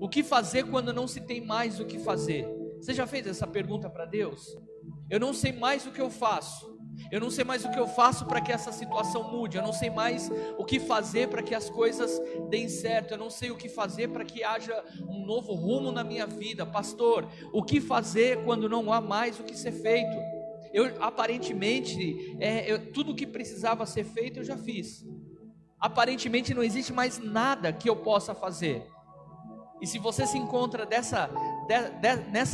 O que fazer quando não se tem mais o que fazer? Você já fez essa pergunta para Deus? Eu não sei mais o que eu faço. Eu não sei mais o que eu faço para que essa situação mude. Eu não sei mais o que fazer para que as coisas deem certo. Eu não sei o que fazer para que haja um novo rumo na minha vida. Pastor, o que fazer quando não há mais o que ser feito? Aparentemente, tudo o que precisava ser feito eu já fiz. Aparentemente não existe mais nada que eu possa fazer. E se você se encontra dessa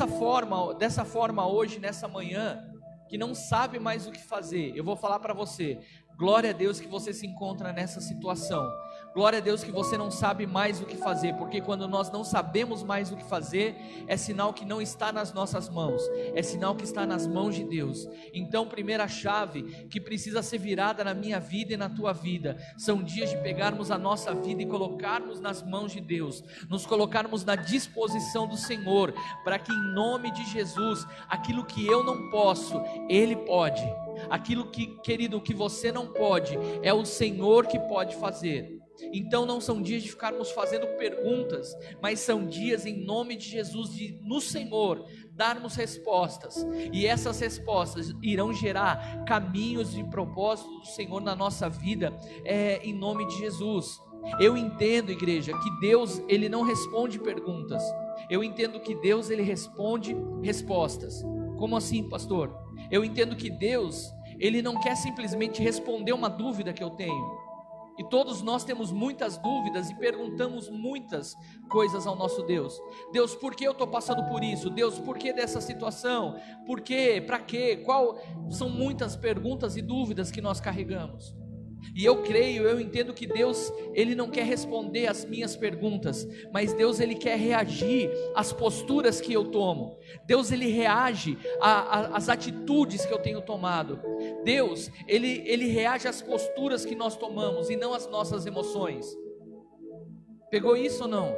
forma hoje, nessa manhã, que não sabe mais o que fazer, eu vou falar para você, glória a Deus que você se encontra nessa situação, glória a Deus que você não sabe mais o que fazer, porque quando nós não sabemos mais o que fazer, é sinal que não está nas nossas mãos, é sinal que está nas mãos de Deus. Então, primeira chave que precisa ser virada na minha vida e na tua vida, são dias de pegarmos a nossa vida e colocarmos nas mãos de Deus, nos colocarmos na disposição do Senhor, para que em nome de Jesus, aquilo que eu não posso, Ele pode. Aquilo que, querido, que você não pode, é o Senhor que pode fazer. Então não são dias de ficarmos fazendo perguntas, mas são dias em nome de Jesus, de no Senhor darmos respostas, e essas respostas irão gerar caminhos de propósito do Senhor na nossa vida, em nome de Jesus. Eu entendo, igreja, que Deus, Ele não responde perguntas. Eu entendo que Deus, Ele responde respostas. Como assim, pastor? Eu entendo que Deus, Ele não quer simplesmente responder uma dúvida que eu tenho. E todos nós temos muitas dúvidas e perguntamos muitas coisas ao nosso Deus. Deus, por que eu estou passando por isso? Deus, por que dessa situação? Por quê? Para quê? Qual? São muitas perguntas e dúvidas que nós carregamos. E eu creio, eu entendo que Deus, Ele não quer responder as minhas perguntas, mas Deus, Ele quer reagir às posturas que eu tomo. Deus, Ele reage às atitudes que eu tenho tomado. Deus, Ele reage às posturas que nós tomamos e não às nossas emoções. Pegou isso ou não?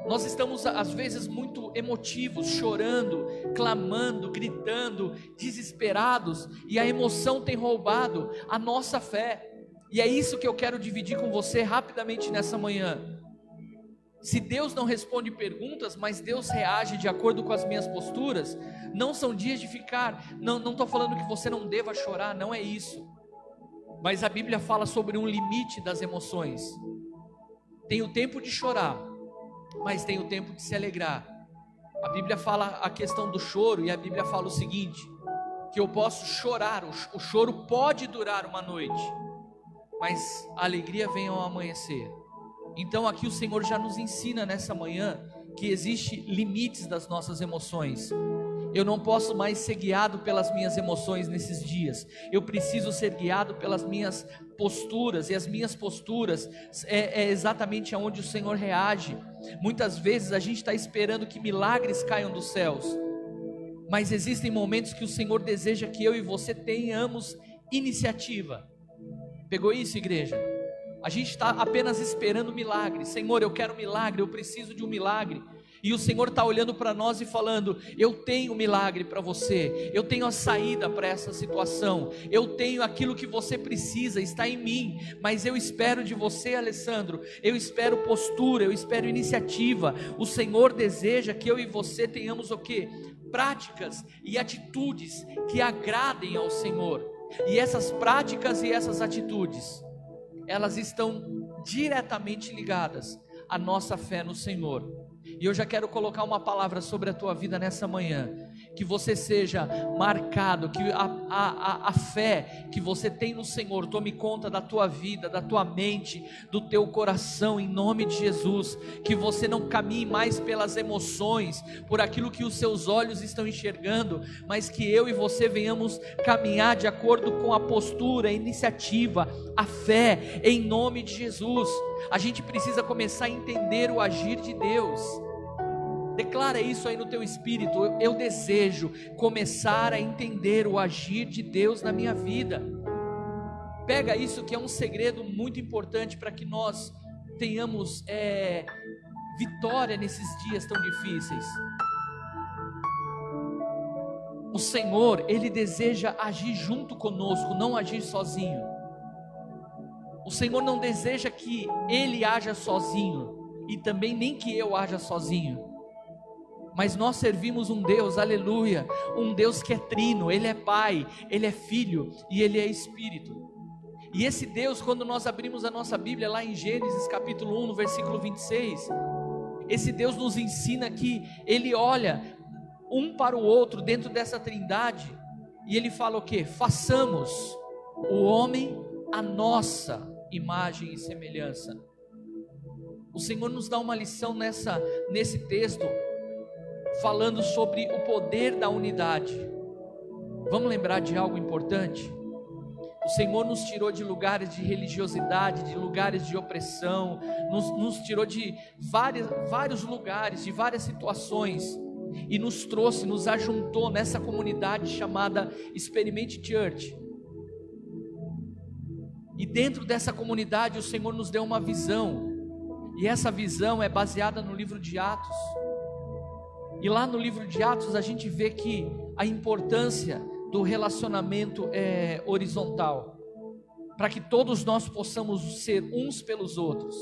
Nós estamos às vezes muito emotivos, chorando, clamando, gritando, desesperados, e a emoção tem roubado a nossa fé. E é isso que eu quero dividir com você rapidamente nessa manhã. Se Deus não responde perguntas, mas Deus reage de acordo com as minhas posturas, não são dias de ficar, não estou falando que você não deva chorar, não é isso. Mas a Bíblia fala sobre um limite das emoções. Tem o tempo de chorar, mas tem o tempo de se alegrar. A Bíblia fala a questão do choro, e a Bíblia fala o seguinte, que eu posso chorar, o choro pode durar uma noite, mas a alegria vem ao amanhecer. Então aqui o Senhor já nos ensina nessa manhã, que existe limites das nossas emoções. Eu não posso mais ser guiado pelas minhas emoções nesses dias, eu preciso ser guiado pelas minhas posturas, e as minhas posturas é exatamente aonde o Senhor reage. Muitas vezes a gente está esperando que milagres caiam dos céus, mas existem momentos que o Senhor deseja que eu e você tenhamos iniciativa. Pegou isso, igreja? A gente está apenas esperando milagre. Senhor, eu quero milagre, eu preciso de um milagre. E o Senhor está olhando para nós e falando, eu tenho um milagre para você, eu tenho a saída para essa situação, eu tenho aquilo que você precisa, está em mim, mas eu espero de você, Alessandro, eu espero postura, eu espero iniciativa. O Senhor deseja que eu e você tenhamos o quê? Práticas e atitudes que agradem ao Senhor, e essas práticas e essas atitudes, elas estão diretamente ligadas à nossa fé no Senhor. E eu já quero colocar uma palavra sobre a tua vida nessa manhã, que você seja marcado, que a fé que você tem no Senhor tome conta da tua vida, da tua mente, do teu coração, em nome de Jesus. Que você não caminhe mais pelas emoções, por aquilo que os seus olhos estão enxergando, mas que eu e você venhamos caminhar de acordo com a postura, a iniciativa, a fé, em nome de Jesus. A gente precisa começar a entender o agir de Deus. Declara isso aí no teu espírito. Eu desejo começar a entender o agir de Deus na minha vida. Pega isso, que é um segredo muito importante para que nós tenhamos vitória nesses dias tão difíceis. O Senhor, Ele deseja agir junto conosco, não agir sozinho. O Senhor não deseja que Ele haja sozinho, e também nem que eu haja sozinho. Mas nós servimos um Deus, aleluia, um Deus que é trino, Ele é Pai, Ele é Filho e Ele é Espírito. E esse Deus, quando nós abrimos a nossa Bíblia lá em Gênesis capítulo 1, no versículo 26, esse Deus nos ensina que Ele olha um para o outro dentro dessa trindade, e Ele fala o quê? Façamos o homem a nossa imagem e semelhança. O Senhor nos dá uma lição nesse texto, falando sobre o poder da unidade. Vamos lembrar de algo importante? O Senhor nos tirou de lugares de religiosidade, de lugares de opressão, nos tirou de vários lugares, de várias situações, e nos trouxe, nos ajuntou nessa comunidade chamada Experimente Church. E dentro dessa comunidade o Senhor nos deu uma visão, e essa visão é baseada no livro de Atos. E lá no livro de Atos a gente vê que a importância do relacionamento é horizontal, para que todos nós possamos ser uns pelos outros.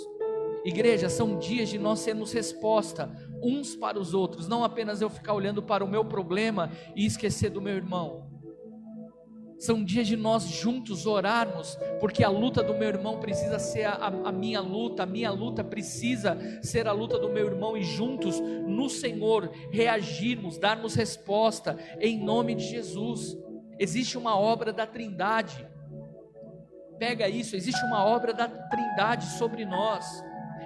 Igreja, são dias de nós sermos resposta uns para os outros, não apenas eu ficar olhando para o meu problema e esquecer do meu irmão. São dias de nós juntos orarmos, porque a luta do meu irmão precisa ser a minha luta precisa ser a luta do meu irmão, e juntos no Senhor reagirmos, darmos resposta em nome de Jesus. Existe uma obra da Trindade, pega isso, existe uma obra da Trindade sobre nós.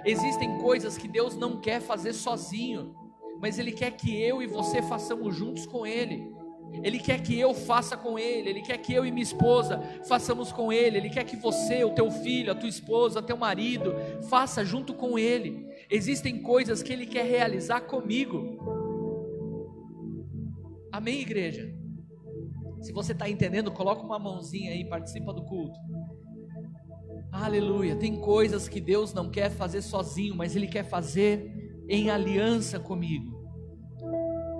Existem coisas que Deus não quer fazer sozinho, mas Ele quer que eu e você façamos juntos com Ele. Ele quer que eu faça com Ele, Ele quer que eu e minha esposa façamos com Ele, Ele quer que você, o teu filho, a tua esposa, teu marido, faça junto com Ele. Existem coisas que Ele quer realizar comigo. Amém, igreja? Se você está entendendo, coloca uma mãozinha aí, participa do culto. Aleluia. Tem coisas que Deus não quer fazer sozinho, mas Ele quer fazer em aliança comigo.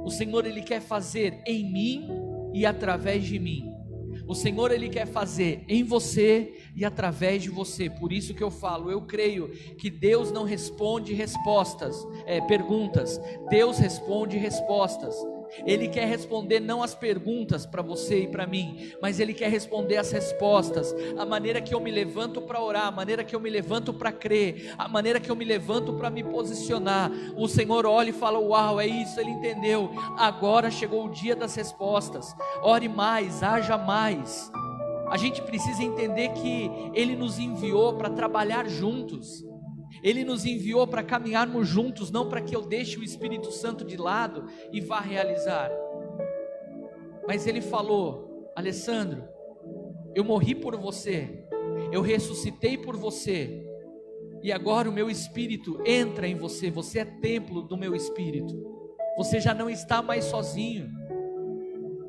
O Senhor, Ele quer fazer em mim e através de mim. O Senhor, Ele quer fazer em você e através de você. Por isso que eu falo, eu creio que Deus não responde perguntas, Deus responde respostas. Ele quer responder não as perguntas para você e para mim, mas Ele quer responder as respostas. A maneira que eu me levanto para orar, a maneira que eu me levanto para crer, a maneira que eu me levanto para me posicionar. O Senhor olha e fala: uau, é isso, Ele entendeu. Agora chegou o dia das respostas. Ore mais, haja mais. A gente precisa entender que Ele nos enviou para trabalhar juntos. Ele nos enviou para caminharmos juntos, não para que eu deixe o Espírito Santo de lado e vá realizar. Mas Ele falou: Alessandro, eu morri por você, eu ressuscitei por você, e agora o meu Espírito entra em você, você é templo do meu Espírito, você já não está mais sozinho.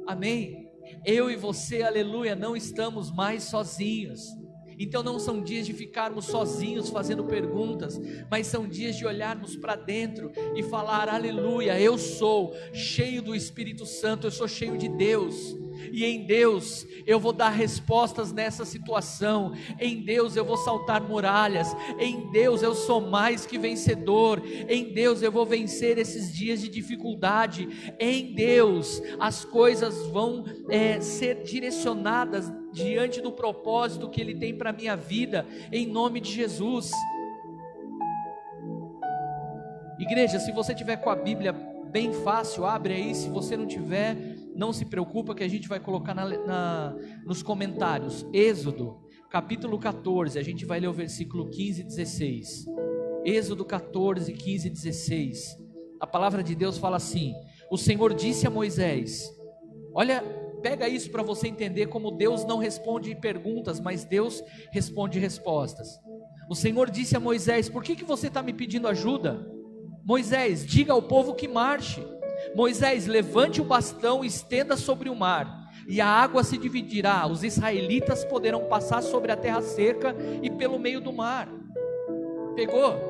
Amém? Eu e você, aleluia, não estamos mais sozinhos. Então não são dias de ficarmos sozinhos fazendo perguntas, mas são dias de olharmos para dentro e falar: aleluia, eu sou cheio do Espírito Santo, eu sou cheio de Deus, e em Deus eu vou dar respostas nessa situação, em Deus eu vou saltar muralhas, em Deus eu sou mais que vencedor, em Deus eu vou vencer esses dias de dificuldade, em Deus as coisas vão ser direcionadas diante do propósito que Ele tem para a minha vida, em nome de Jesus. Igreja, se você tiver com a Bíblia bem fácil, abre aí. Se você não tiver, não se preocupa, que a gente vai colocar nos comentários. Êxodo capítulo 14, a gente vai ler o versículo 15 e 16. Êxodo 14, 15 e 16. A palavra de Deus fala assim: o Senhor disse a Moisés, olha, pega isso para você entender como Deus não responde perguntas, mas Deus responde respostas. O Senhor disse a Moisés: por que você está me pedindo ajuda? Moisés, diga ao povo que marche. Moisés, levante o bastão e estenda sobre o mar, e a água se dividirá, os israelitas poderão passar sobre a terra seca e pelo meio do mar. Pegou?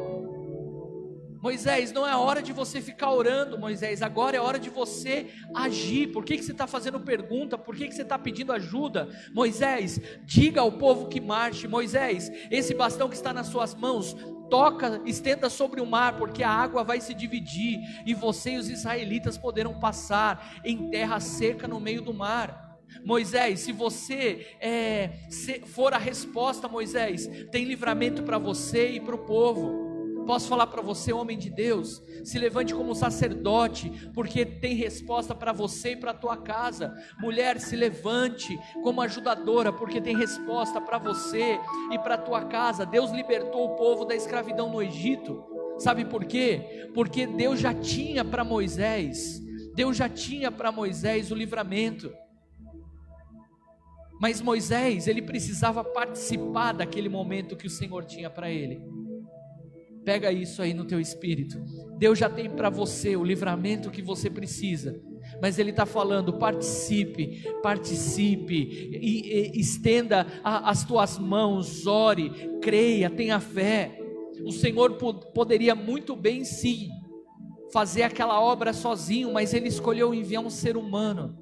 Moisés, não é hora de você ficar orando, Moisés, agora é hora de você agir. Por que você está fazendo pergunta? Por que você está pedindo ajuda? Moisés, diga ao povo que marche. Moisés, esse bastão que está nas suas mãos, toca, estenda sobre o mar, porque a água vai se dividir, e você e os israelitas poderão passar em terra seca no meio do mar. Moisés, se você for a resposta, Moisés, tem livramento para você e para o povo. Posso falar para você, homem de Deus, se levante como sacerdote, porque tem resposta para você e para a tua casa. Mulher, se levante como ajudadora, porque tem resposta para você e para a tua casa. Deus libertou o povo da escravidão no Egito. Sabe por quê? Porque Deus já tinha para Moisés o livramento. Mas Moisés, ele precisava participar daquele momento que o Senhor tinha para ele. Pega isso aí no teu espírito. Deus já tem para você o livramento que você precisa, mas Ele está falando: participe, e estenda as tuas mãos, ore, creia, tenha fé. O Senhor poderia muito bem sim fazer aquela obra sozinho, mas Ele escolheu enviar um ser humano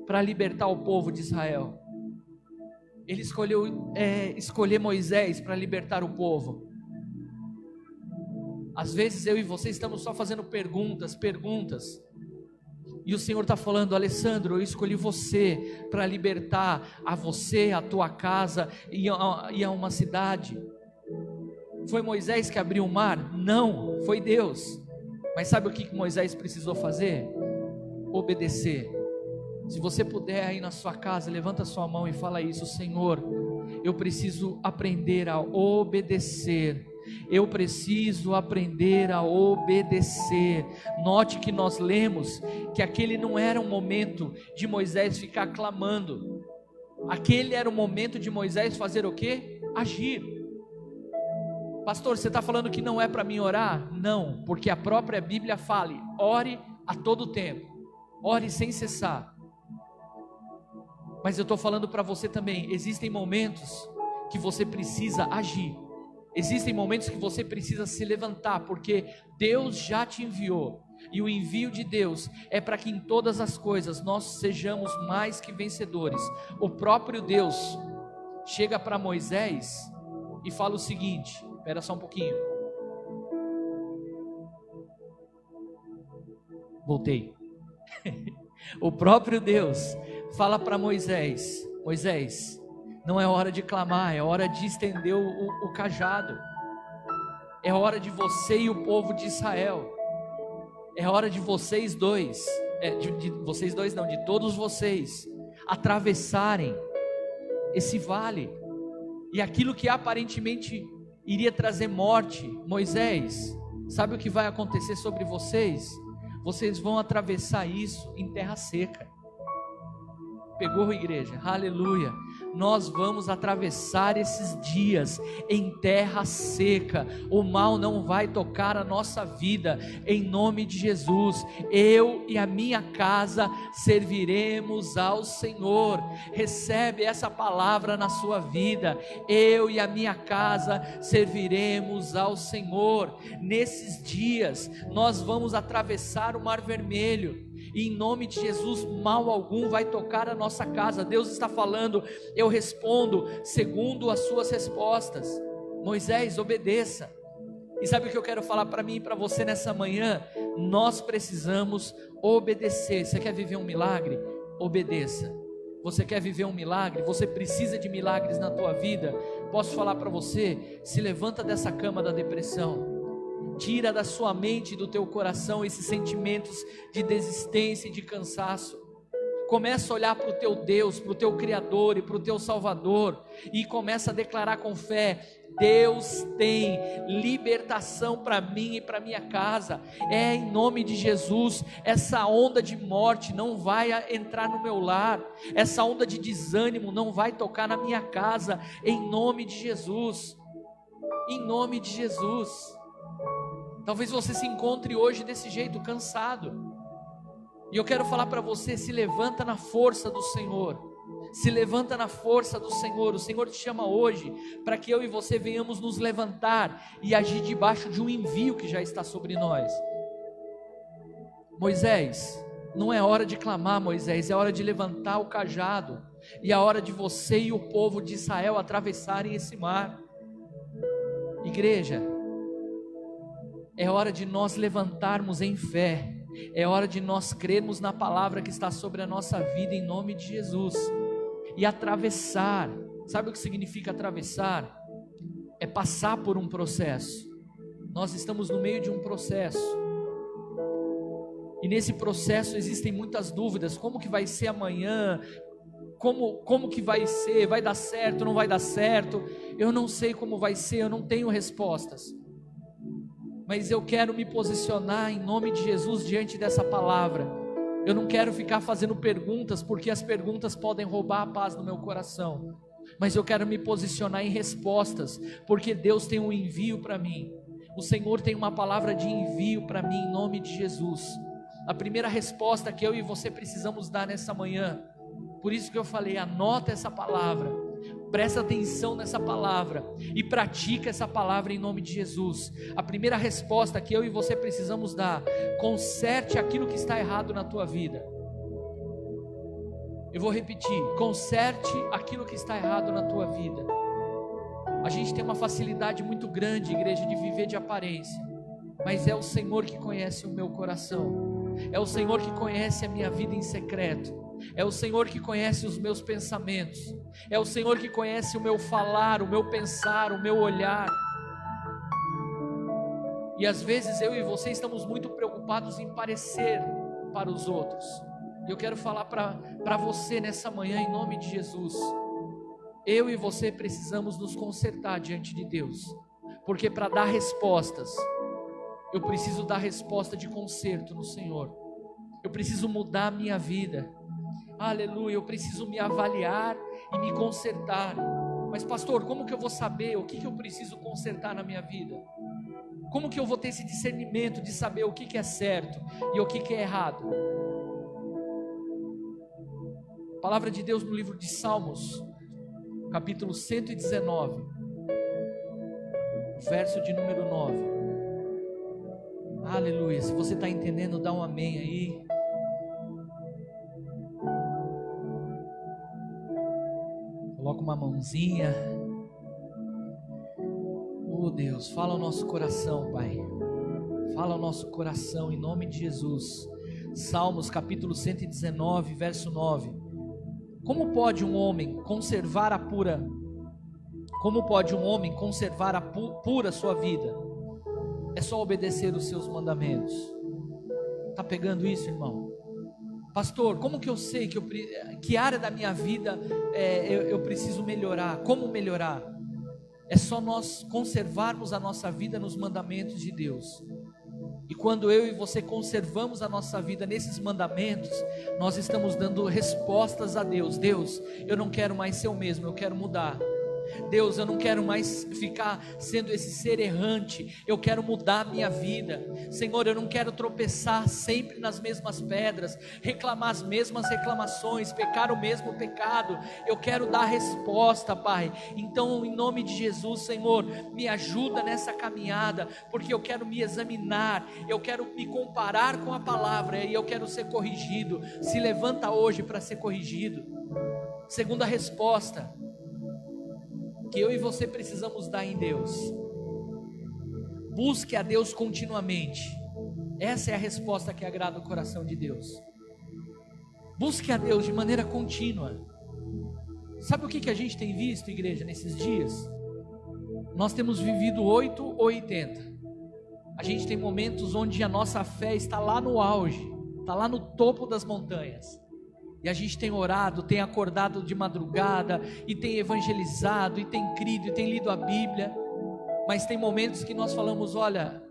para libertar o povo de Israel. Ele escolheu escolher Moisés para libertar o povo. Às vezes eu e você estamos só fazendo perguntas, e o Senhor está falando: Alessandro, eu escolhi você para libertar a você, a tua casa e a uma cidade. Foi Moisés que abriu o mar? Não, foi Deus. Mas sabe o que Moisés precisou fazer? Obedecer. Se você puder aí na sua casa, levanta a sua mão e fala isso: Senhor, eu preciso aprender a obedecer. Eu preciso aprender a obedecer. Note que nós lemos que aquele não era um momento de Moisés ficar clamando. Aquele era o momento de Moisés fazer o quê? Agir. Pastor, você está falando que não é para mim orar? Não, porque a própria Bíblia fala: ore a todo tempo, ore sem cessar. Mas eu estou falando para você também: existem momentos que você precisa agir. Existem momentos que você precisa se levantar, porque Deus já te enviou, e o envio de Deus é para que em todas as coisas nós sejamos mais que vencedores. O próprio Deus chega para Moisés e fala o seguinte: espera só um pouquinho, voltei. O próprio Deus fala para Moisés: Moisés, não é hora de clamar, é hora de estender o cajado. É hora de você e o povo de Israel. É hora de vocês dois, de todos vocês, atravessarem esse vale. E aquilo que aparentemente iria trazer morte, Moisés, sabe o que vai acontecer sobre vocês? Vocês vão atravessar isso em terra seca. Pegou, igreja? Aleluia. Nós vamos atravessar esses dias em terra seca. O mal não vai tocar a nossa vida, em nome de Jesus. Eu e a minha casa serviremos ao Senhor. Recebe essa palavra na sua vida: eu e a minha casa serviremos ao Senhor. Nesses dias nós vamos atravessar o Mar Vermelho, e em nome de Jesus, mal algum vai tocar a nossa casa. Deus está falando: eu respondo segundo as suas respostas. Moisés, obedeça. E sabe o que eu quero falar para mim e para você nessa manhã? Nós precisamos obedecer. Você quer viver um milagre? Obedeça. Você quer viver um milagre? Você precisa de milagres na tua vida? Posso falar para você: se levanta dessa cama da depressão. Tira da sua mente e do teu coração esses sentimentos de desistência e de cansaço. Começa a olhar para o teu Deus, para o teu Criador e para o teu Salvador, e começa a declarar com fé: Deus tem libertação para mim e para minha casa. É em nome de Jesus. Essa onda de morte não vai entrar no meu lar, essa onda de desânimo não vai tocar na minha casa, em nome de Jesus. Em nome de Jesus. Talvez você se encontre hoje desse jeito, cansado, e eu quero falar para você: se levanta na força do Senhor. Se levanta na força do Senhor. O Senhor te chama hoje para que eu e você venhamos nos levantar e agir debaixo de um envio que já está sobre nós. Moisés, não é hora de clamar, Moisés, é hora de levantar o cajado, e é hora de você e o povo de Israel atravessarem esse mar. Igreja, É hora de nós levantarmos em fé. É hora de nós crermos na palavra que está sobre a nossa vida, em nome de Jesus. E atravessar. Sabe o que significa atravessar? É passar por um processo. Nós estamos no meio de um processo. E nesse processo existem muitas dúvidas. Como que vai ser amanhã? Como que vai ser? Vai dar certo? Não vai dar certo? Eu não sei como vai ser, eu não tenho respostas. Mas eu quero me posicionar em nome de Jesus diante dessa palavra. Eu não quero ficar fazendo perguntas, porque as perguntas podem roubar a paz no meu coração. Mas eu quero me posicionar em respostas, porque Deus tem um envio para mim. O Senhor tem uma palavra de envio para mim em nome de Jesus. A primeira resposta que eu e você precisamos dar nessa manhã, por isso que eu falei, anota essa palavra, presta atenção nessa palavra e pratica essa palavra em nome de Jesus. A primeira resposta que eu e você precisamos dar: conserte aquilo que está errado na tua vida. Eu vou repetir: conserte aquilo que está errado na tua vida. A gente tem uma facilidade muito grande, igreja, de viver de aparência, mas é o Senhor que conhece o meu coração, é o Senhor que conhece a minha vida em secreto, é o Senhor que conhece os meus pensamentos, é o Senhor que conhece o meu falar, o meu pensar, o meu olhar. E às vezes eu e você estamos muito preocupados em parecer para os outros. E eu quero falar para você nessa manhã, em nome de Jesus: eu e você precisamos nos consertar diante de Deus, porque para dar respostas, eu preciso dar resposta de conserto no Senhor. Eu preciso mudar a minha vida, aleluia. Eu preciso me avaliar e me consertar. Mas pastor, como que eu vou saber o que eu preciso consertar na minha vida? Como que eu vou ter esse discernimento de saber o que é certo e o que é errado? A palavra de Deus no livro de Salmos, capítulo 119, verso de número 9. Aleluia. Se você está entendendo, dá um amém aí. Coloca uma mãozinha. Oh Deus, fala ao nosso coração, Pai. Fala ao nosso coração em nome de Jesus. Salmos capítulo 119, verso 9. Como pode um homem conservar a pura? Como pode um homem conservar a pura sua vida? É só obedecer os seus mandamentos. Está pegando isso, irmão? Pastor, como que eu sei que área da minha vida eu preciso melhorar? Como melhorar? É só nós conservarmos a nossa vida nos mandamentos de Deus. E quando eu e você conservamos a nossa vida nesses mandamentos, nós estamos dando respostas a Deus. Deus, eu não quero mais ser o mesmo, eu quero mudar. Deus, eu não quero mais ficar sendo esse ser errante, eu quero mudar a minha vida. Senhor, eu não quero tropeçar sempre nas mesmas pedras, reclamar as mesmas reclamações, pecar o mesmo pecado. Eu quero dar resposta, Pai. Então, em nome de Jesus, Senhor, me ajuda nessa caminhada, porque eu quero me examinar, eu quero me comparar com a palavra e eu quero ser corrigido. Se levanta hoje para ser corrigido. Segunda resposta que eu e você precisamos dar em Deus: busque a Deus continuamente. Essa é a resposta que agrada o coração de Deus. Busque a Deus de maneira contínua. Sabe o que a gente tem visto, igreja, nesses dias? Nós temos vivido 8 ou 80. A gente tem momentos onde a nossa fé está lá no auge, está lá no topo das montanhas. E a gente tem orado, tem acordado de madrugada, e tem evangelizado, e tem crido, e tem lido a Bíblia. Mas tem momentos que nós falamos: olha,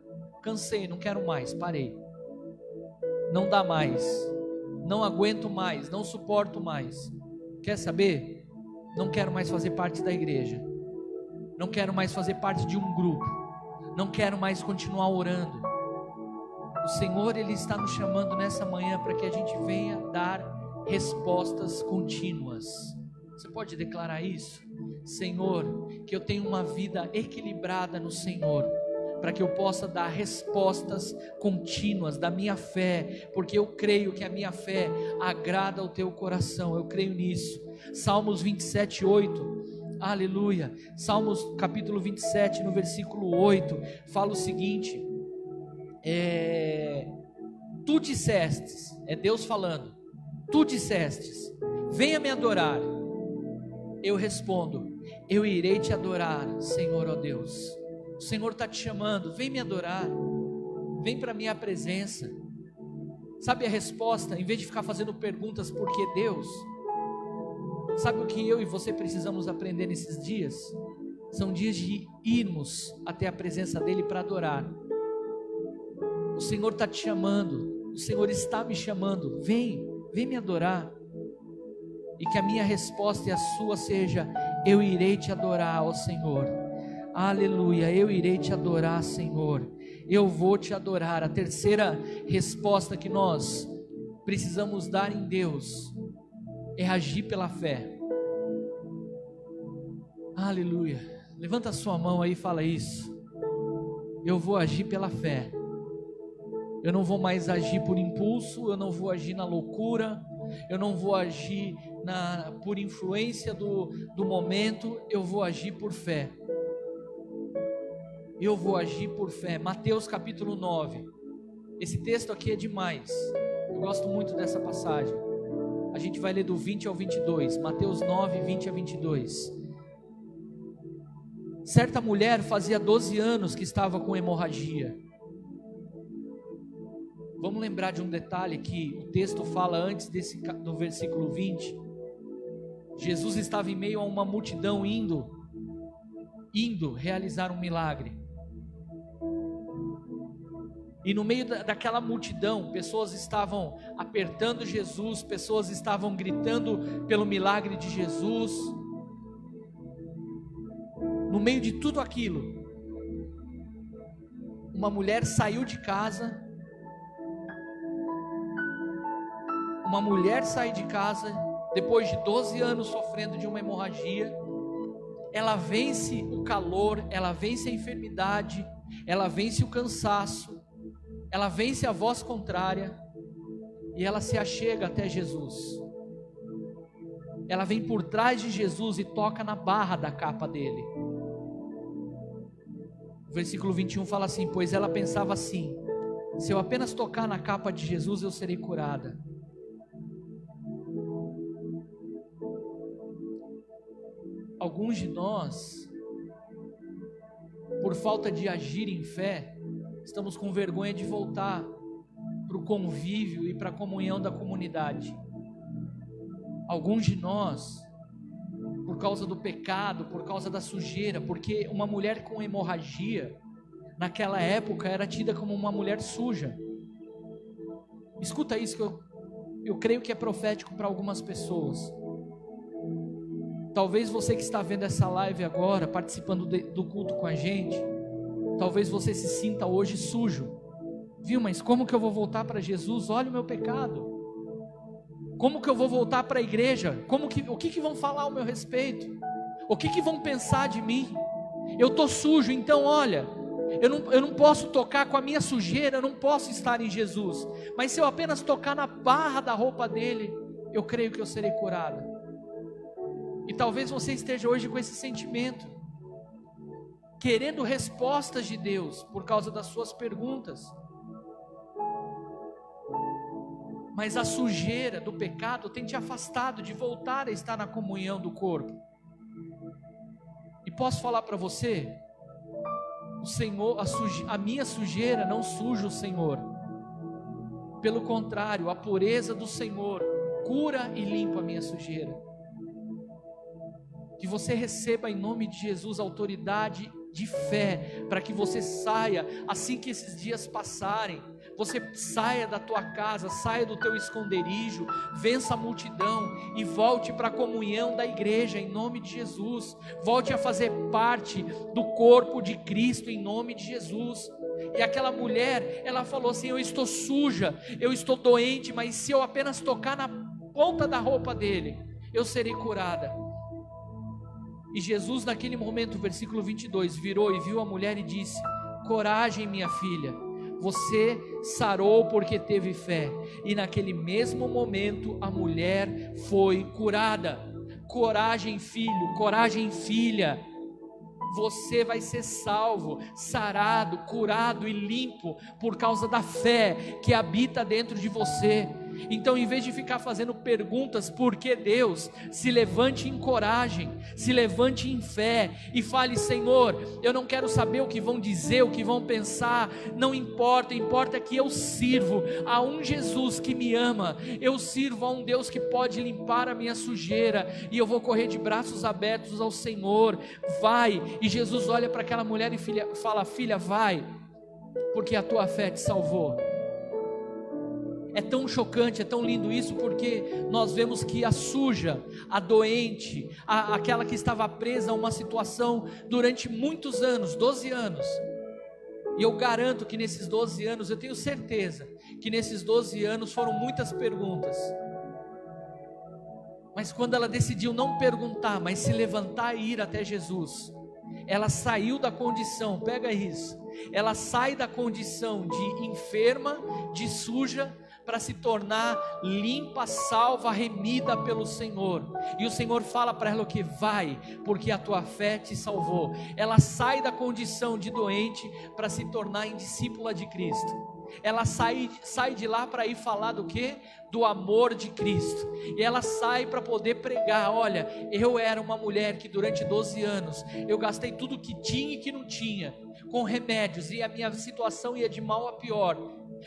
cansei, não quero mais, parei. Não dá mais, não aguento mais, não suporto mais. Quer saber? Não quero mais fazer parte da igreja. Não quero mais fazer parte de um grupo. Não quero mais continuar orando. O Senhor, Ele está nos chamando nessa manhã para que a gente venha dar respostas contínuas. Você pode declarar isso? Senhor, que eu tenha uma vida equilibrada no Senhor, para que eu possa dar respostas contínuas da minha fé, porque eu creio que a minha fé agrada ao teu coração. Eu creio nisso. Salmos 27, 8. Aleluia. Salmos capítulo 27, no versículo 8, fala o seguinte: Tu dissestes, é Deus falando, tu dissestes, venha me adorar. Eu respondo, eu irei te adorar, Senhor, ó Deus. O Senhor está te chamando, vem me adorar, vem para a minha presença. Sabe a resposta? Em vez de ficar fazendo perguntas, por que Deus? Sabe o que eu e você precisamos aprender nesses dias? São dias de irmos até a presença dEle para adorar. O Senhor está te chamando, o Senhor está me chamando, vem me adorar. E que a minha resposta e a sua seja, eu irei te adorar, ó Senhor. Aleluia, eu irei te adorar, Senhor. Eu vou te adorar. A terceira resposta que nós precisamos dar em Deus é agir pela fé. Aleluia. Levanta a sua mão aí e fala isso. Eu vou agir pela fé. Eu não vou mais agir por impulso, eu não vou agir na loucura, eu não vou agir por influência do momento, eu vou agir por fé. Eu vou agir por fé. Mateus capítulo 9. Esse texto aqui é demais. Eu gosto muito dessa passagem. A gente vai ler do 20 ao 22. Mateus 9, 20 a 22. Certa mulher fazia 12 anos que estava com hemorragia. Vamos lembrar de um detalhe que o texto fala antes do versículo 20. Jesus estava em meio a uma multidão indo realizar um milagre. E no meio daquela multidão, pessoas estavam apertando Jesus, pessoas estavam gritando pelo milagre de Jesus. No meio de tudo aquilo, uma mulher saiu de casa. Uma mulher sai de casa, depois de 12 anos sofrendo de uma hemorragia, ela vence o calor, ela vence a enfermidade, ela vence o cansaço, ela vence a voz contrária, e ela se achega até Jesus. Ela vem por trás de Jesus e toca na barra da capa dele. O versículo 21 fala assim, pois ela pensava assim, se eu apenas tocar na capa de Jesus eu serei curada. Alguns de nós, por falta de agir em fé, estamos com vergonha de voltar para o convívio e para a comunhão da comunidade. Alguns de nós, por causa do pecado, por causa da sujeira, porque uma mulher com hemorragia, naquela época era tida como uma mulher suja. Escuta isso que eu creio que é profético para algumas pessoas. Talvez você que está vendo essa live agora, participando do culto com a gente, talvez você se sinta hoje sujo. Viu, mas como que eu vou voltar para Jesus? Olha o meu pecado. Como que eu vou voltar para a igreja? O que vão falar ao meu respeito? O que vão pensar de mim? Eu estou sujo, então olha, eu não posso tocar com a minha sujeira, eu não posso estar em Jesus. Mas se eu apenas tocar na barra da roupa dele, eu creio que eu serei curada. E talvez você esteja hoje com esse sentimento, querendo respostas de Deus por causa das suas perguntas. Mas a sujeira do pecado tem te afastado de voltar a estar na comunhão do corpo. E posso falar para você, o Senhor, a minha sujeira não suja o Senhor. Pelo contrário, a pureza do Senhor cura e limpa a minha sujeira. Que você receba em nome de Jesus autoridade de fé, para que você saia, assim que esses dias passarem, você saia da tua casa, saia do teu esconderijo, vença a multidão e volte para a comunhão da igreja em nome de Jesus, volte a fazer parte do corpo de Cristo em nome de Jesus. E aquela mulher, ela falou assim, eu estou suja, eu estou doente, mas se eu apenas tocar na ponta da roupa dele, eu serei curada. E Jesus naquele momento, versículo 22, virou e viu a mulher e disse, coragem minha filha, você sarou porque teve fé. E naquele mesmo momento a mulher foi curada. Coragem filho, coragem filha, você vai ser salvo, sarado, curado e limpo por causa da fé que habita dentro de você. Então, em vez de ficar fazendo perguntas por que Deus, se levante em coragem, se levante em fé e fale: Senhor, eu não quero saber o que vão dizer, o que vão pensar, não importa, importa que eu sirvo a um Jesus que me ama, eu sirvo a um Deus que pode limpar a minha sujeira, e eu vou correr de braços abertos ao Senhor. Vai. E Jesus olha para aquela mulher e fala: filha, vai, porque a tua fé te salvou. É tão chocante, é tão lindo isso, porque nós vemos que a suja, a doente, aquela que estava presa a uma situação durante muitos anos, 12 anos, e eu garanto que nesses 12 anos, eu tenho certeza que nesses 12 anos foram muitas perguntas, mas quando ela decidiu não perguntar, mas se levantar e ir até Jesus, ela saiu da condição, pega isso, ela sai da condição de enferma, de suja, para se tornar limpa, salva, remida pelo Senhor. E o Senhor fala para ela o que? Vai, porque a tua fé te salvou. Ela sai da condição de doente para se tornar em discípula de Cristo. Ela sai de lá para ir falar do que? Do amor de Cristo. E ela sai para poder pregar: olha, eu era uma mulher que durante 12 anos eu gastei tudo que tinha e que não tinha com remédios, e a minha situação ia de mal a pior,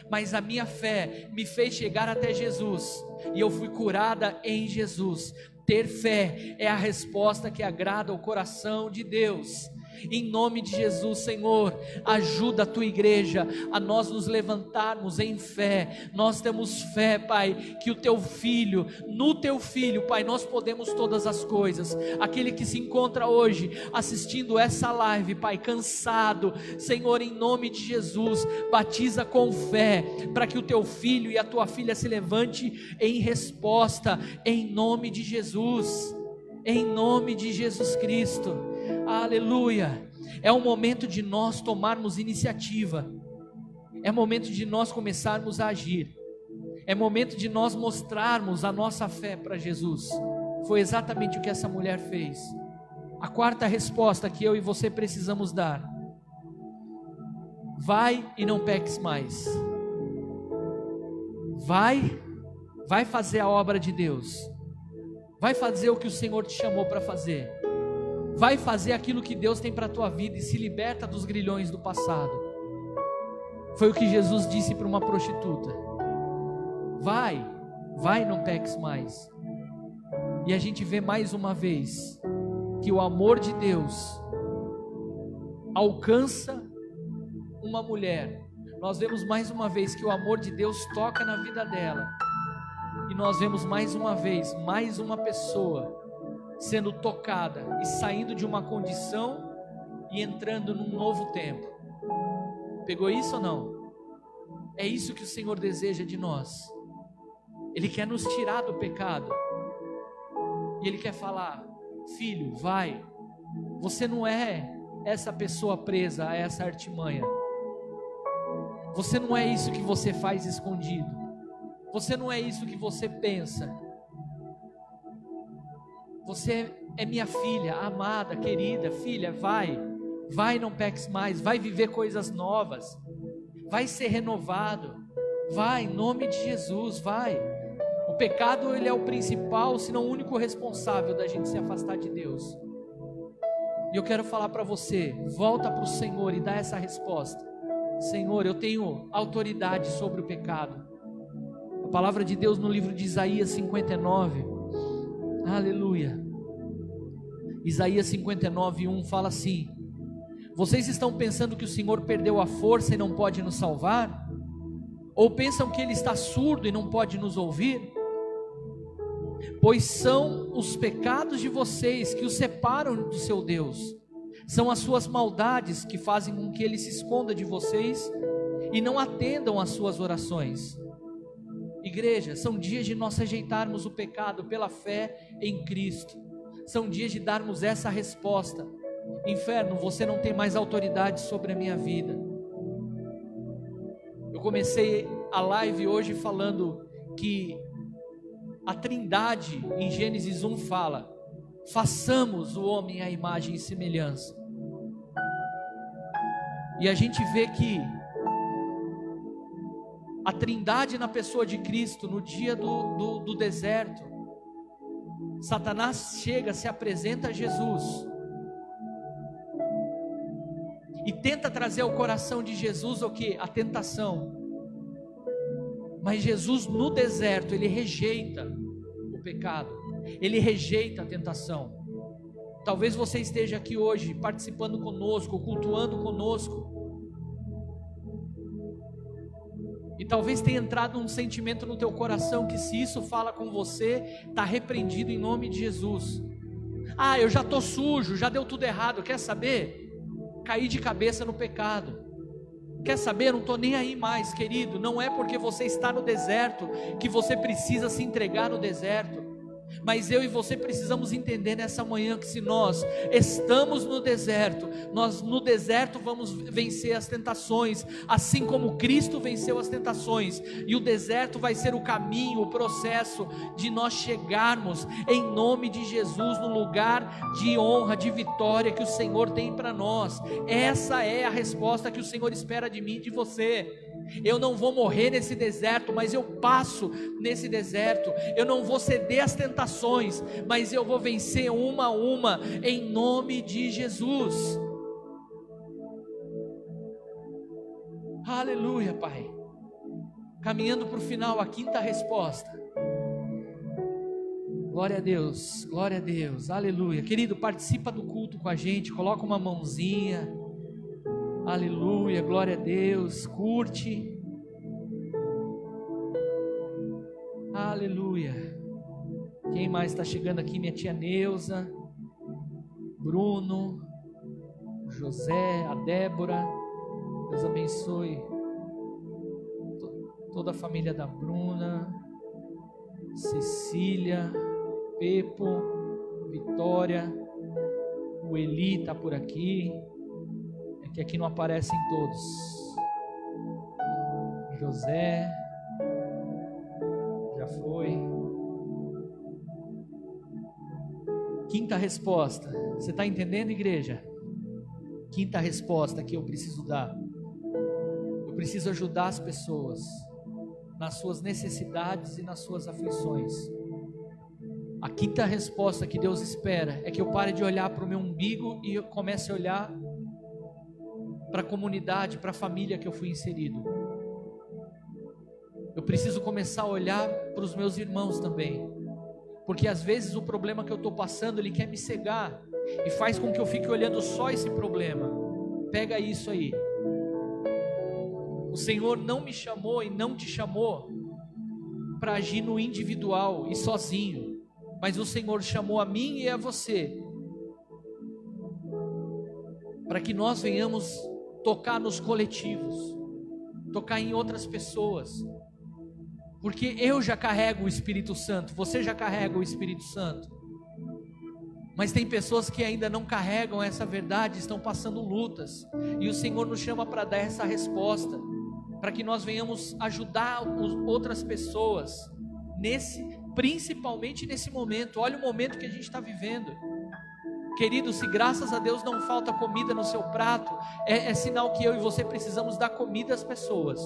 mas a minha fé me fez chegar até Jesus, e eu fui curada em Jesus. Ter fé é a resposta que agrada ao coração de Deus. Em nome de Jesus, Senhor, ajuda a tua igreja a nós nos levantarmos em fé. Nós temos fé, Pai, que o teu filho, no teu filho, Pai, nós podemos todas as coisas. Aquele que se encontra hoje assistindo essa live, Pai, cansado, Senhor, em nome de Jesus, batiza com fé, para que o teu filho e a tua filha se levante em resposta, em nome de Jesus, em nome de Jesus Cristo. Aleluia. É o momento de nós tomarmos iniciativa, é momento de nós começarmos a agir, é momento de nós mostrarmos a nossa fé para Jesus. Foi exatamente o que essa mulher fez. A quarta resposta que eu e você precisamos dar: vai e não peques mais. Vai fazer a obra de Deus, vai fazer o que o Senhor te chamou para fazer, vai fazer aquilo que Deus tem para a tua vida, e se liberta dos grilhões do passado. Foi o que Jesus disse para uma prostituta: vai e não peques mais. E a gente vê mais uma vez que o amor de Deus alcança uma mulher. Nós vemos mais uma vez que o amor de Deus toca na vida dela, e nós vemos mais uma vez, mais uma pessoa sendo tocada e saindo de uma condição e entrando num novo tempo. Pegou isso ou não? É isso que o Senhor deseja de nós. Ele quer nos tirar do pecado, e Ele quer falar: filho, vai. Você não é essa pessoa presa a essa artimanha. Você não é isso que você faz escondido. Você não é isso que você pensa. Você é minha filha, amada, querida, filha, vai, não peques mais, vai viver coisas novas, vai ser renovado, vai, em nome de Jesus, vai. O pecado, ele é o principal, se não o único responsável da gente se afastar de Deus. E eu quero falar para você: volta para o Senhor e dá essa resposta: Senhor, eu tenho autoridade sobre o pecado. A palavra de Deus no livro de Isaías 59, aleluia, Isaías 59:1 fala assim: vocês estão pensando que o Senhor perdeu a força e não pode nos salvar? Ou pensam que Ele está surdo e não pode nos ouvir? Pois são os pecados de vocês que o separam do seu Deus, são as suas maldades que fazem com que Ele se esconda de vocês e não atendam às suas orações. Igreja, são dias de nós rejeitarmos o pecado pela fé em Cristo. São dias de darmos essa resposta: inferno, você não tem mais autoridade sobre a minha vida. Eu comecei a live hoje falando que a Trindade em Gênesis 1 fala: façamos o homem à imagem e semelhança. E a gente vê que a Trindade na pessoa de Cristo, no dia do deserto, Satanás chega, se apresenta a Jesus e tenta trazer ao coração de Jesus o que? A tentação. Mas Jesus no deserto, ele rejeita o pecado, ele rejeita a tentação. Talvez você esteja aqui hoje participando conosco, cultuando conosco, e talvez tenha entrado um sentimento no teu coração que, se isso fala com você, está repreendido em nome de Jesus. Ah, eu já estou sujo, já deu tudo errado. Quer saber? Caí de cabeça no pecado. Quer saber? Eu não estou nem aí mais, querido. Não é porque você está no deserto que você precisa se entregar no deserto. Mas eu e você precisamos entender nessa manhã que, se nós estamos no deserto, nós no deserto vamos vencer as tentações, assim como Cristo venceu as tentações. E o deserto vai ser o caminho, o processo de nós chegarmos em nome de Jesus no lugar de honra, de vitória que o Senhor tem para nós. Essa é a resposta que o Senhor espera de mim e de você. Eu não vou morrer nesse deserto, mas eu passo nesse deserto. Eu não vou ceder às tentações, mas eu vou vencer uma a uma, em nome de Jesus. Aleluia, Pai. Caminhando para o final, a quinta resposta. Glória a Deus, glória a Deus, aleluia. Querido, participa do culto com a gente, coloca uma mãozinha. Aleluia, glória a Deus, curte. Aleluia. Quem mais está chegando aqui? Minha tia Neuza, Bruno, José, a Débora. Deus abençoe toda a família da Bruna, Cecília, Pepo, Vitória, o Eli está por aqui. Que aqui não aparecem todos. José já foi. Quinta resposta. Você está entendendo, igreja? Quinta resposta que eu preciso dar. Eu preciso ajudar as pessoas nas suas necessidades e nas suas aflições. A quinta resposta que Deus espera é que eu pare de olhar para o meu umbigo e eu comece a olhar para a comunidade, para a família que eu fui inserido. Eu preciso começar a olhar para os meus irmãos também, porque às vezes o problema que eu estou passando, ele quer me cegar, e faz com que eu fique olhando só esse problema. Pega isso aí. O Senhor não me chamou e não te chamou para agir no individual e sozinho, mas o Senhor chamou a mim e a você, para que nós venhamos tocar nos coletivos, tocar em outras pessoas, porque eu já carrego o Espírito Santo, você já carrega o Espírito Santo, mas tem pessoas que ainda não carregam essa verdade, estão passando lutas, e o Senhor nos chama para dar essa resposta, para que nós venhamos ajudar outras pessoas, principalmente nesse momento. Olha o momento que a gente está vivendo. Querido, se graças a Deus não falta comida no seu prato, é sinal que eu e você precisamos dar comida às pessoas.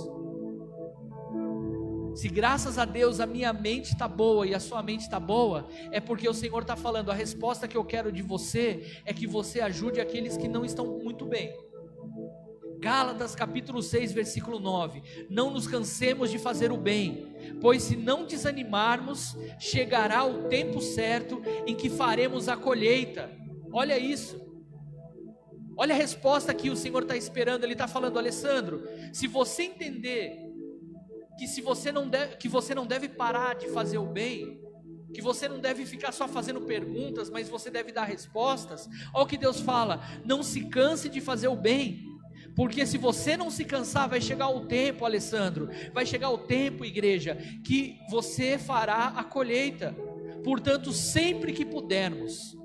Se graças a Deus a minha mente está boa e a sua mente está boa, é porque o Senhor está falando, a resposta que eu quero de você é que você ajude aqueles que não estão muito bem. Gálatas capítulo 6, versículo 9, não nos cansemos de fazer o bem, pois se não desanimarmos, chegará o tempo certo em que faremos a colheita. Olha isso, olha a resposta que o Senhor está esperando. Ele está falando, Alessandro, se você entender que você não deve parar de fazer o bem, que você não deve ficar só fazendo perguntas, mas você deve dar respostas. Olha o que Deus fala, não se canse de fazer o bem, porque se você não se cansar, vai chegar o tempo, Alessandro, vai chegar o tempo, igreja, que você fará a colheita. Portanto, sempre que pudermos,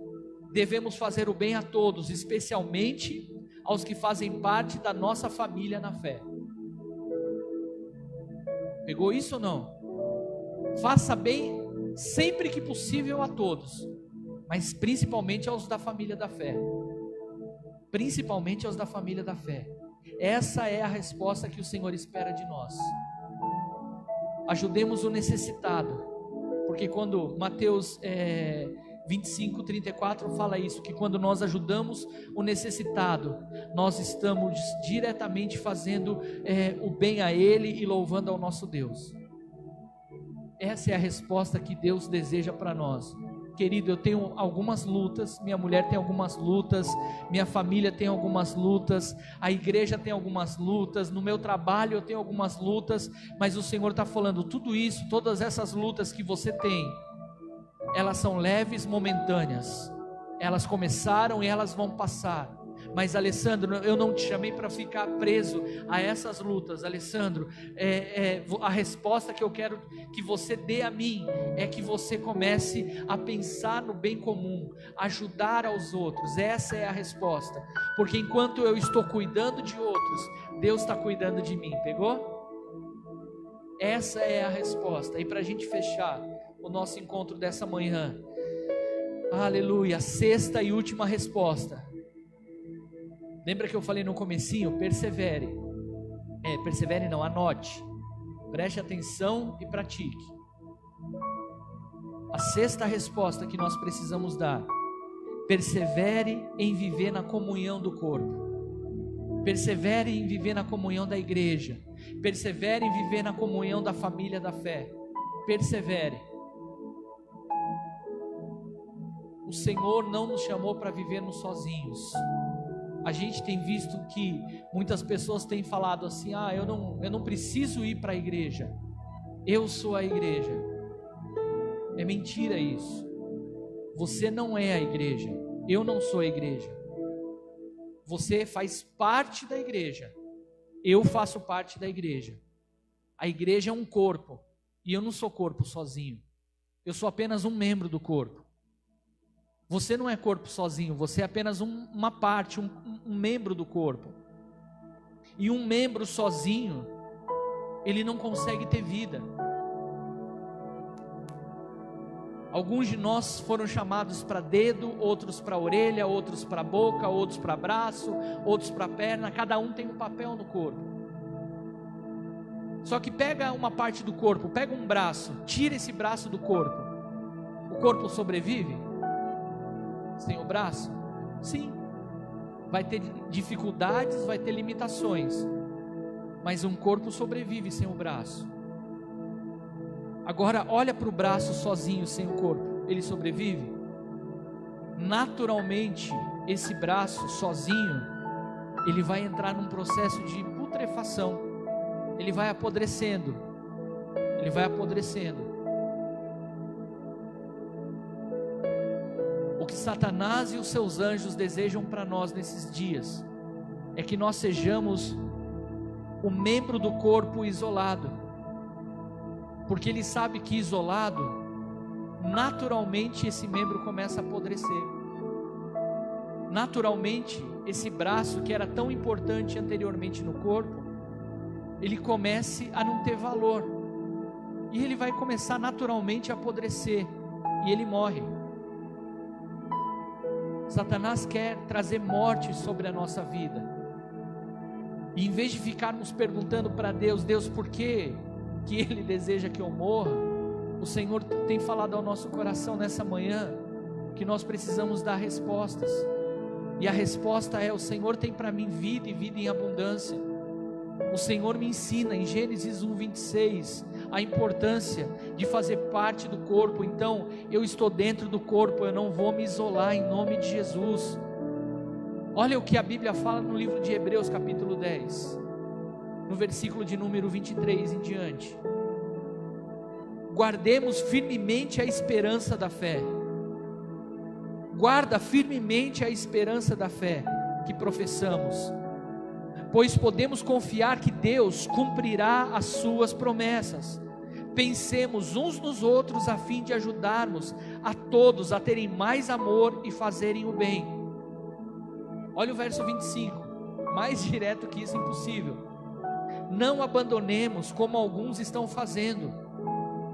devemos fazer o bem a todos, especialmente aos que fazem parte da nossa família na fé. Pegou isso ou não? Faça bem sempre que possível a todos, mas principalmente aos da família da fé. Principalmente aos da família da fé. Essa é a resposta que o Senhor espera de nós. Ajudemos o necessitado, porque quando Mateus 25:34 fala isso, que quando nós ajudamos o necessitado, nós estamos diretamente fazendo o bem a ele e louvando ao nosso Deus. Essa é a resposta que Deus deseja para nós. Querido, eu tenho algumas lutas, minha mulher tem algumas lutas, minha família tem algumas lutas, a igreja tem algumas lutas, no meu trabalho eu tenho algumas lutas, mas o Senhor está falando, tudo isso, todas essas lutas que você tem, elas são leves, momentâneas, elas começaram e elas vão passar. Mas Alessandro, eu não te chamei para ficar preso a essas lutas, Alessandro, a resposta que eu quero que você dê a mim, é que você comece a pensar no bem comum, ajudar aos outros, essa é a resposta, porque enquanto eu estou cuidando de outros, Deus está cuidando de mim, pegou? Essa é a resposta. E para a gente fechar o nosso encontro dessa manhã, aleluia, sexta e última resposta. Lembra que eu falei no comecinho? Persevere. Persevere não, anote. Preste atenção e pratique. A sexta resposta que nós precisamos dar: persevere em viver na comunhão do corpo. Persevere em viver na comunhão da igreja. Persevere em viver na comunhão da família da fé. Persevere. O Senhor não nos chamou para vivermos sozinhos. A gente tem visto que muitas pessoas têm falado assim: eu não preciso ir para a igreja, eu sou a igreja. É mentira isso. Você não é a igreja, eu não sou a igreja. Você faz parte da igreja, eu faço parte da igreja. A igreja é um corpo, e eu não sou corpo sozinho, eu sou apenas um membro do corpo. Você não é corpo sozinho, você é apenas uma parte, um membro do corpo. E um membro sozinho, ele não consegue ter vida. Alguns de nós foram chamados para dedo, outros para orelha, outros para boca, outros para braço, outros para perna. Cada um tem um papel no corpo. Só que pega uma parte do corpo, pega um braço, tira esse braço do corpo. O corpo sobrevive? Sem o braço? Sim. Vai ter dificuldades, vai ter limitações, mas um corpo sobrevive sem o braço. Agora olha para o braço sozinho, sem o corpo, ele sobrevive? Naturalmente, esse braço sozinho, ele vai entrar num processo de putrefação, ele vai apodrecendo, ele vai apodrecendo. O que Satanás e os seus anjos desejam para nós nesses dias é que nós sejamos o membro do corpo isolado, porque ele sabe que isolado, naturalmente esse membro começa a apodrecer. Naturalmente, esse braço que era tão importante anteriormente no corpo, ele comece a não ter valor, e ele vai começar naturalmente a apodrecer, e ele morre. Satanás quer trazer morte sobre a nossa vida, e em vez de ficarmos perguntando para Deus, por que Ele deseja que eu morra, o Senhor tem falado ao nosso coração nessa manhã, que nós precisamos dar respostas, e a resposta é: o Senhor tem para mim vida e vida em abundância. O Senhor me ensina em Gênesis 1:26, a importância de fazer parte do corpo. Então eu estou dentro do corpo, eu não vou me isolar, em nome de Jesus. Olha o que a Bíblia fala no livro de Hebreus capítulo 10, no versículo de número 23 em diante: guardemos firmemente a esperança da fé. Guarda firmemente a esperança da fé que professamos, pois podemos confiar que Deus cumprirá as suas promessas. Pensemos uns nos outros a fim de ajudarmos a todos a terem mais amor e fazerem o bem. Olha o verso 25, mais direto que isso, impossível. Não abandonemos, como alguns estão fazendo,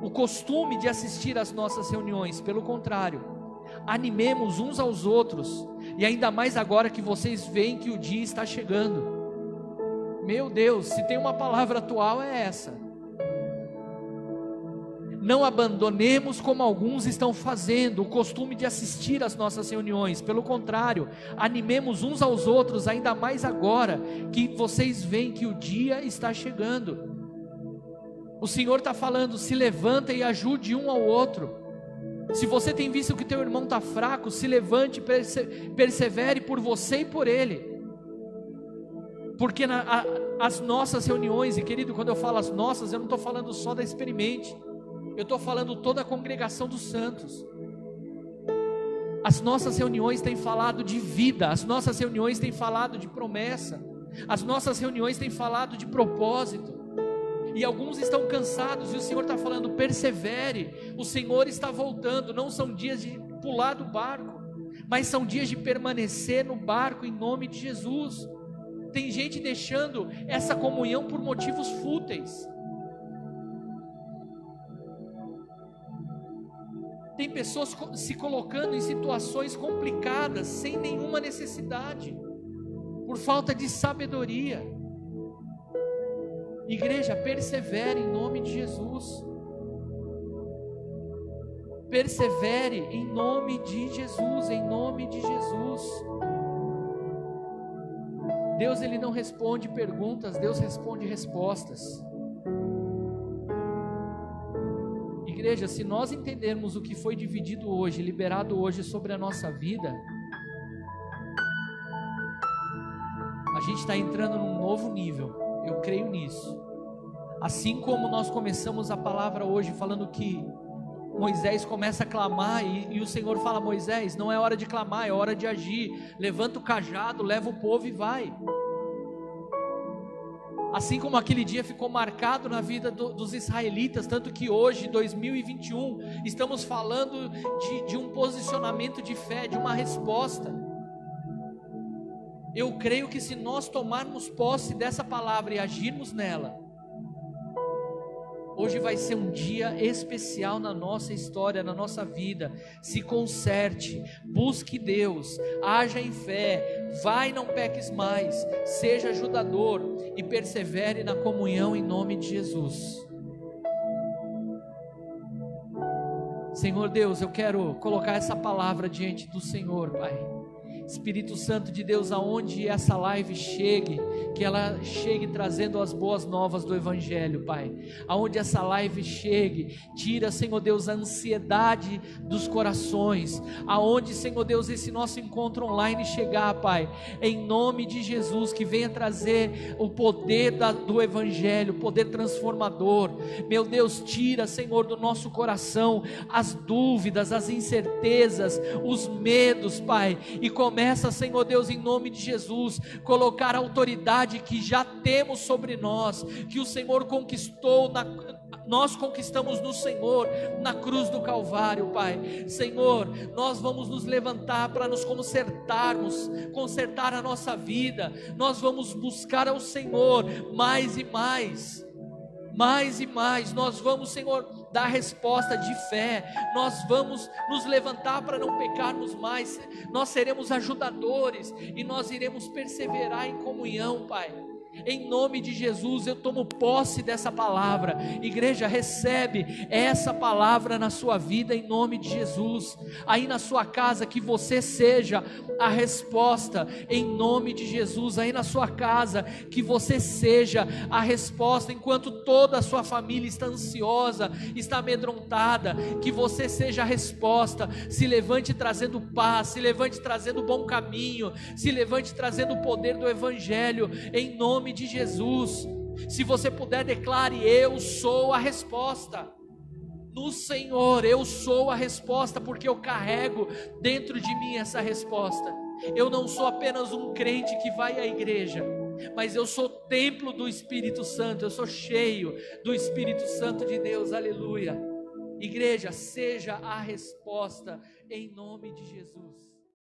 o costume de assistir às nossas reuniões. Pelo contrário, animemos uns aos outros, e ainda mais agora que vocês veem que o dia está chegando. Meu Deus, se tem uma palavra atual é essa. Não abandonemos como alguns estão fazendo, o costume de assistir às nossas reuniões. Pelo contrário, animemos uns aos outros, ainda mais agora que vocês veem que o dia está chegando. O Senhor está falando, se levanta e ajude um ao outro. Se você tem visto que teu irmão está fraco, se levante, persevere por você e por ele. Porque as nossas reuniões, e querido, quando eu falo as nossas, eu não estou falando só da Experimente, eu estou falando toda a congregação dos santos. As nossas reuniões têm falado de vida, as nossas reuniões têm falado de promessa, as nossas reuniões têm falado de propósito. E alguns estão cansados, e o Senhor está falando, persevere, o Senhor está voltando. Não são dias de pular do barco, mas são dias de permanecer no barco em nome de Jesus. Tem gente deixando essa comunhão por motivos fúteis. Tem pessoas se colocando em situações complicadas, sem nenhuma necessidade, por falta de sabedoria. Igreja, persevere em nome de Jesus. Persevere em nome de Jesus, em nome de Jesus. Deus, Ele não responde perguntas, Deus responde respostas. Igreja, se nós entendermos o que foi dividido hoje, liberado hoje sobre a nossa vida, a gente está entrando num novo nível. Eu creio nisso. Assim como nós começamos a palavra hoje falando que Moisés começa a clamar e o Senhor fala, Moisés, não é hora de clamar, é hora de agir. Levanta o cajado, leva o povo e vai. Assim como aquele dia ficou marcado na vida dos israelitas, tanto que hoje, 2021, estamos falando de um posicionamento de fé, de uma resposta. Eu creio que se nós tomarmos posse dessa palavra e agirmos nela, hoje vai ser um dia especial na nossa história, na nossa vida. Se conserte, busque Deus, haja em fé, vai, não peques mais, seja ajudador e persevere na comunhão em nome de Jesus. Senhor Deus, eu quero colocar essa palavra diante do Senhor, Pai. Espírito Santo de Deus, aonde essa live chegue, que ela chegue trazendo as boas novas do Evangelho, Pai. Aonde essa live chegue, tira, Senhor Deus, a ansiedade dos corações. Aonde, Senhor Deus, esse nosso encontro online chegar, Pai, em nome de Jesus, que venha trazer o poder do Evangelho, poder transformador. Meu Deus, tira, Senhor, do nosso coração as dúvidas, as incertezas, os medos, Pai, e começa, Senhor Deus, em nome de Jesus, colocar a autoridade que já temos sobre nós, que o Senhor conquistou, nós conquistamos no Senhor, na cruz do Calvário, Pai. Senhor, nós vamos nos levantar para nos consertarmos, consertar a nossa vida. Nós vamos buscar ao Senhor mais e mais, mais e mais. Nós vamos, Senhor, dar resposta de fé. Nós vamos nos levantar para não pecarmos mais. Nós seremos ajudadores e nós iremos perseverar em comunhão, Pai. Em nome de Jesus, eu tomo posse dessa palavra. Igreja, recebe essa palavra na sua vida, em nome de Jesus. Aí na sua casa, que você seja a resposta, em nome de Jesus. Aí na sua casa, que você seja a resposta, enquanto toda a sua família está ansiosa, está amedrontada, que você seja a resposta. Se levante trazendo paz, se levante trazendo bom caminho, se levante trazendo o poder do Evangelho, em nome de Jesus. Se você puder, declare: eu sou a resposta. No Senhor eu sou a resposta, porque eu carrego dentro de mim essa resposta. Eu não sou apenas um crente que vai à igreja, mas eu sou templo do Espírito Santo. Eu sou cheio do Espírito Santo de Deus. Aleluia. Igreja, seja a resposta em nome de Jesus.